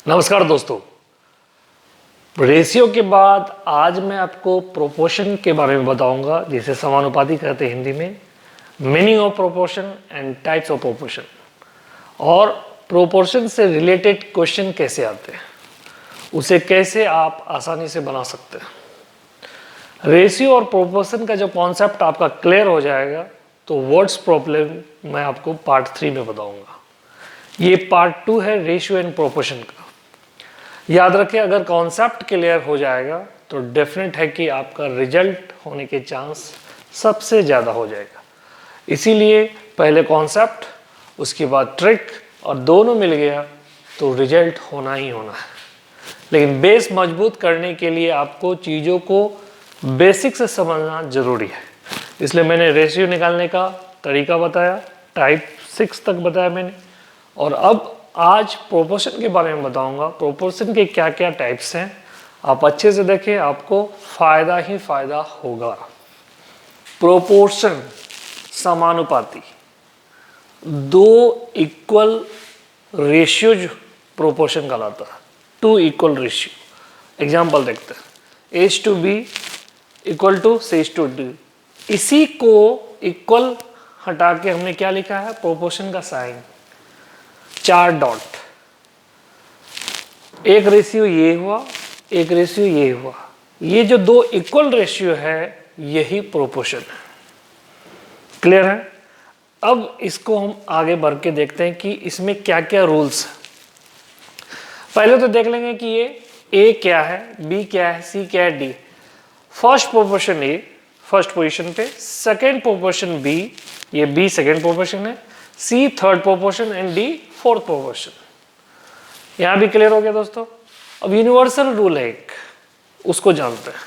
नमस्कार दोस्तों, रेशियो के बाद आज मैं आपको प्रोपोर्शन के बारे में बताऊंगा, जिसे समानुपाती कहते हैं हिंदी में। Meaning of proportion and types of proportion, और प्रोपोर्शन से रिलेटेड क्वेश्चन कैसे आते हैं, उसे कैसे आप आसानी से बना सकते हैं। रेशियो और प्रोपोर्शन का जो कॉन्सेप्ट आपका क्लियर हो जाएगा तो वर्ड्स प्रॉब्लम मैं आपको पार्ट 3 में बताऊंगा। ये पार्ट 2 है रेशियो एंड प्रोपोर्शन का। याद रखें, अगर कॉन्सेप्ट क्लियर हो जाएगा तो डेफिनेट है कि आपका रिजल्ट होने के चांस सबसे ज़्यादा हो जाएगा। इसीलिए पहले कॉन्सेप्ट, उसके बाद ट्रिक, और दोनों मिल गया तो रिजल्ट होना ही होना है। लेकिन बेस मजबूत करने के लिए आपको चीज़ों को बेसिक से समझना ज़रूरी है। इसलिए मैंने रेशियो निकालने का तरीका बताया, टाइप 6 तक बताया मैंने, और अब आज प्रोपोर्शन के बारे में बताऊंगा। प्रोपोर्शन के क्या क्या टाइप्स हैं, आप अच्छे से देखें, आपको फायदा ही फायदा होगा। प्रोपोर्शन समानुपाती, दो इक्वल रेशियो प्रोपोर्शन कहलाता है। Two equal ratio. एग्जाम्पल देखते हैं, H/B इक्वल टू C/D। इसी को इक्वल हटा के हमने क्या लिखा है, प्रोपोर्शन का साइन, 4 डॉट। एक रेशियो ये हुआ, एक रेशियो ये हुआ। ये जो दो इक्वल रेशियो है यही प्रोपोर्शन है। क्लियर है? अब इसको हम आगे बढ़ के देखते हैं कि इसमें क्या क्या रूल्स हैं। पहले तो देख लेंगे कि ये A क्या है, B क्या है, C क्या है, D। First proportion A first position पे, सेकेंड प्रोपोर्शन B, ये B सेकेंड प्रोपोर्शन है, C third proportion and D fourth proportion. यहां भी क्लियर हो गया दोस्तों। अब यूनिवर्सल रूल है एक, उसको जानते हैं।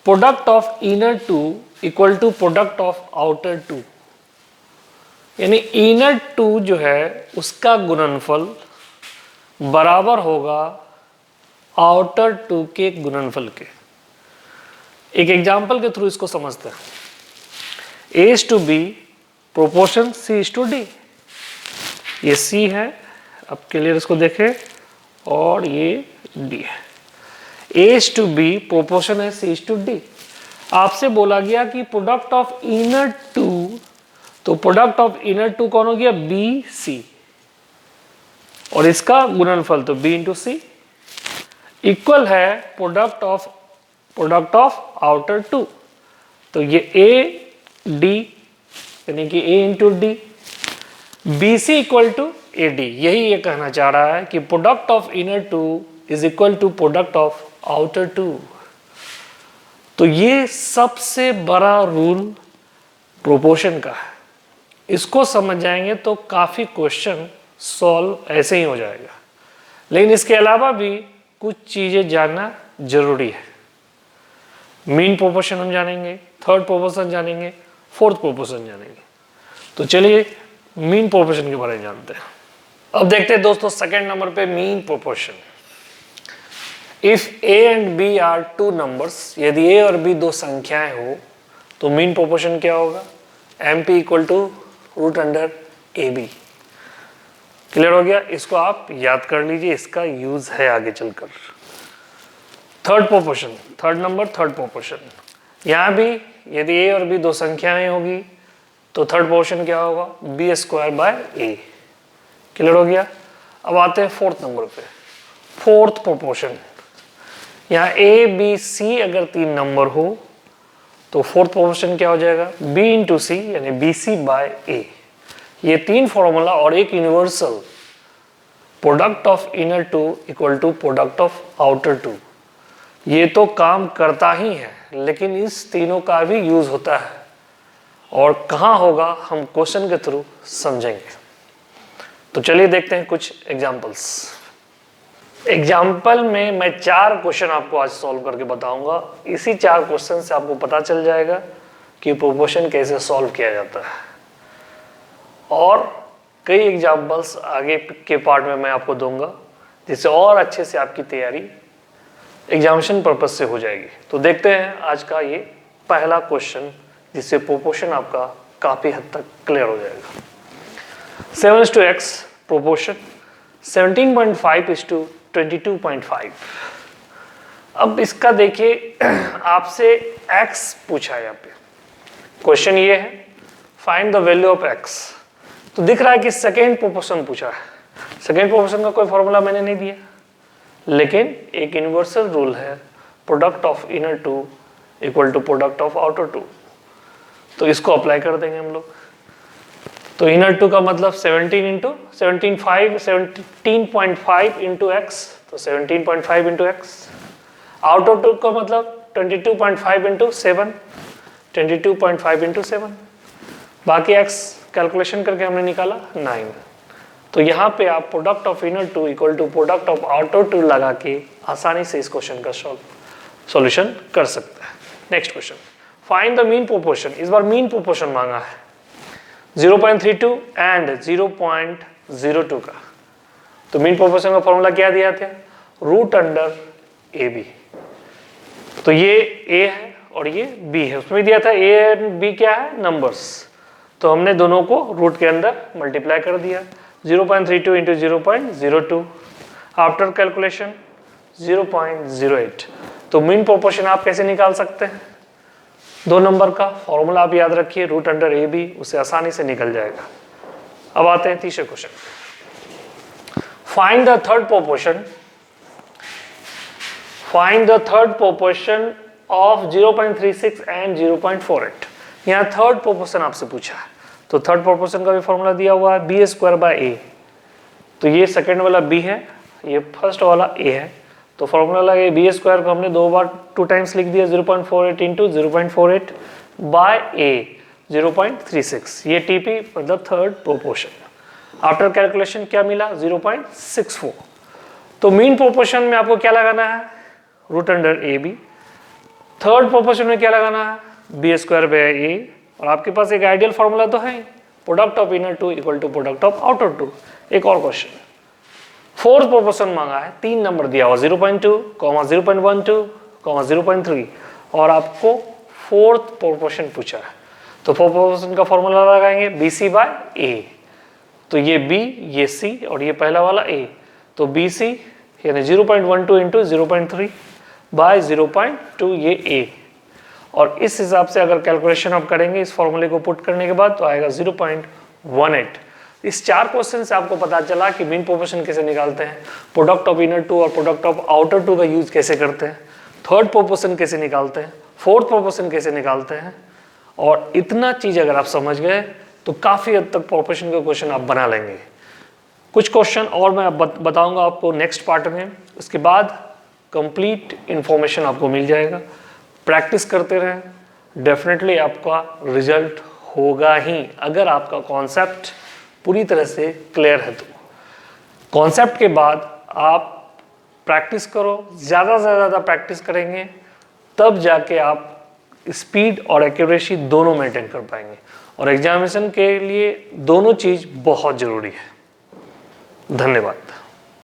Product of inner two equal to product of outer two, यानी इनर टू जो है उसका गुणनफल बराबर होगा आउटर टू के गुणनफल के। एक एग्जांपल के थ्रू इसको समझते हैं। A/B proportion C/D। ये C है, अब क्लियर इसको देखें, और ये D है। A/B प्रोपोर्शन है C/D। आपसे बोला गया कि प्रोडक्ट ऑफ इनर टू, तो प्रोडक्ट ऑफ इनर टू कौन हो गया, BC, और इसका गुणनफल तो B × C इक्वल है प्रोडक्ट ऑफ आउटर टू, तो ये AD यानी कि A × D, BC equal to AD। यही ये कहना चाह रहा है कि product of inner two is equal to product of outer two. तो ये सबसे बड़ा रूल प्रोपोर्शन का है। इसको समझ जाएंगे तो काफी क्वेश्चन सॉल्व ऐसे ही हो जाएगा। लेकिन इसके अलावा भी कुछ चीजें जानना जरूरी है। मीन प्रोपोर्शन हम जानेंगे, थर्ड प्रोपोर्शन जानेंगे, फोर्थ प्रोपोर्शन जानेंगे। तो चलिए मीन प्रोपोर्शन के बारे में जानते हैं। अब देखते हैं दोस्तों सेकंड नंबर पे mean proportion. If A and B are two numbers, यदि A और B दो संख्याएं हो तो मीन प्रोपोर्शन क्या होगा, MP equal to √AB। Clear हो गया? इसको आप याद कर लीजिए, इसका यूज है आगे चलकर। Third proportion, third number, third proportion. यहां भी यदि A और B दो संख्याएं होगी तो थर्ड प्रोपोर्शन क्या होगा, B² A। क्लियर हो गया? अब आते हैं फोर्थ नंबर पे, फोर्थ प्रोपोर्शन। यहाँ A B C अगर 3 नंबर हो तो फोर्थ प्रोपोर्शन क्या हो जाएगा, B × C यानी BC/A। ये 3 फॉर्मूला और एक universal, product of inner two equal to product of outer two, ये तो काम करता ही है, लेकिन इस तीनों का भी यूज होता है। और कहाँ होगा हम क्वेश्चन के थ्रू समझेंगे। तो चलिए देखते हैं कुछ एग्जांपल्स। एग्जाम्पल में मैं 4 क्वेश्चन आपको आज सॉल्व करके बताऊंगा। इसी 4 क्वेश्चन से आपको पता चल जाएगा कि प्रोपोर्शन कैसे सॉल्व किया जाता है। और कई एग्जाम्पल्स आगे के पार्ट में मैं आपको दूंगा, जिससे और अच्छे से आपकी तैयारी एग्जामिनेशन पर्पज से हो जाएगी। तो देखते हैं आज का ये पहला क्वेश्चन, जिससे प्रोपोर्शन आपका काफी हद तक क्लियर हो जाएगा। 7:x proportion 17.5:2 22.5। अब इसका देखिए आपसे x पूछा है यहाँ पे, क्वेश्चन ये है find the value of x। तो दिख रहा है कि सेकेंड प्रोपोर्शन पूछा है। सेकेंड प्रोपोर्शन का कोई फॉर्मूला मैंने नहीं दिया, लेकिन एक यूनिवर्सल रूल है product of inner two equal to product of outer two, तो इसको अप्लाई कर देंगे हम लोग। तो इनर टू का मतलब 17.5 इंटू एक्स, तो 17.5 इंटू एक्स। आउटर टू का मतलब 22.5 इंटू 7, 22.5 इंटू 7। बाकी एक्स कैलकुलेशन करके हमने निकाला 9। तो यहाँ पे आप product of inner two equal to product of outer two लगा के आसानी से इस क्वेश्चन का सॉल्यूशन कर सकते हैं। Next question, find the mean proportion. इस बार मीन प्रोपोर्शन मांगा है 0.32 एंड 0.02 का। तो मीन प्रोपोर्शन का फॉर्मूला क्या दिया था, रूट अंडर ए बी। तो ये ए है और ये बी है, उसमें दिया था ए एंड बी क्या है, नंबर्स। तो हमने दोनों को रूट के अंदर मल्टीप्लाई कर दिया, 0.32 इंटू 0.02। After calculation 0.08। तो मीन प्रोपोर्शन आप कैसे निकाल सकते हैं, दो नंबर का फॉर्मूला आप याद रखिए, रूट अंडर ए बी, उससे आसानी से निकल जाएगा। अब आते हैं तीसरे question, find the third proportion. Find the third proportion of 0.36 and 0.48। यहाँ थर्ड प्रोपोर्शन आपसे पूछा है, तो थर्ड प्रोपोर्शन का भी फॉर्मूला दिया हुआ है बी स्क्वायर बाय ए। तो ये सेकंड वाला बी है, ये फर्स्ट वाला ए है। तो फॉर्मूला लगे बी स्क्वायर को हमने 2 टाइम्स लिख दिया, 0.48 इंटू 0.48 बाय ए 0.36। ये टीपी मतलब थर्ड प्रोपोर्शन। आफ्टर कैलकुलेशन क्या मिला, 0.64। तो मीन प्रोपोर्शन में आपको क्या लगाना है, root under A B. Third proportion में क्या लगाना है, बी स्क्वायर बाय ए। और आपके पास एक आइडियल फॉर्मूला तो है, product of inner two equal to product of outer two. एक और क्वेश्चन, फोर्थ प्रोपोर्शन मांगा है, 3 नंबर दिया हुआ 0.2, 0.12, 0.3 और आपको फोर्थ प्रोपोर्शन पूछा है। तो फोर्थ प्रोपोर्शन का फॉर्मूला लगाएंगे बी सी बाय ए। तो ये बी, ये सी और ये पहला वाला ए। तो बी सी यानी 0.12 इंटू 0.3 बाय 0.2 ये ए। और इस हिसाब से अगर कैलकुलेशन आप करेंगे इस फॉर्मूले को पुट करने के बाद, तो आएगा 0.18। इस 4 क्वेश्चन से आपको पता चला कि मीन प्रोपोर्शन कैसे निकालते हैं, प्रोडक्ट ऑफ इनर टू और प्रोडक्ट ऑफ आउटर टू का यूज कैसे करते हैं, थर्ड प्रोपोर्शन कैसे निकालते हैं, फोर्थ प्रोपोर्शन कैसे निकालते हैं। और इतना चीज अगर आप समझ गए तो काफी हद तक प्रोपोर्शन के क्वेश्चन आप बना लेंगे। कुछ क्वेश्चन और मैं बताऊंगा आपको नेक्स्ट पार्ट में, उसके बाद कंप्लीट इंफॉर्मेशन आपको मिल जाएगा। प्रैक्टिस करते रहें, डेफिनेटली आपका रिजल्ट होगा ही, अगर आपका कॉन्सेप्ट पूरी तरह से क्लियर है। तो कॉन्सेप्ट के बाद आप प्रैक्टिस करो, ज़्यादा से ज़्यादा प्रैक्टिस करेंगे तब जाके आप स्पीड और एक्यूरेसी दोनों मेंटेन कर पाएंगे। और एग्जामिनेशन के लिए दोनों चीज़ बहुत ज़रूरी है। धन्यवाद।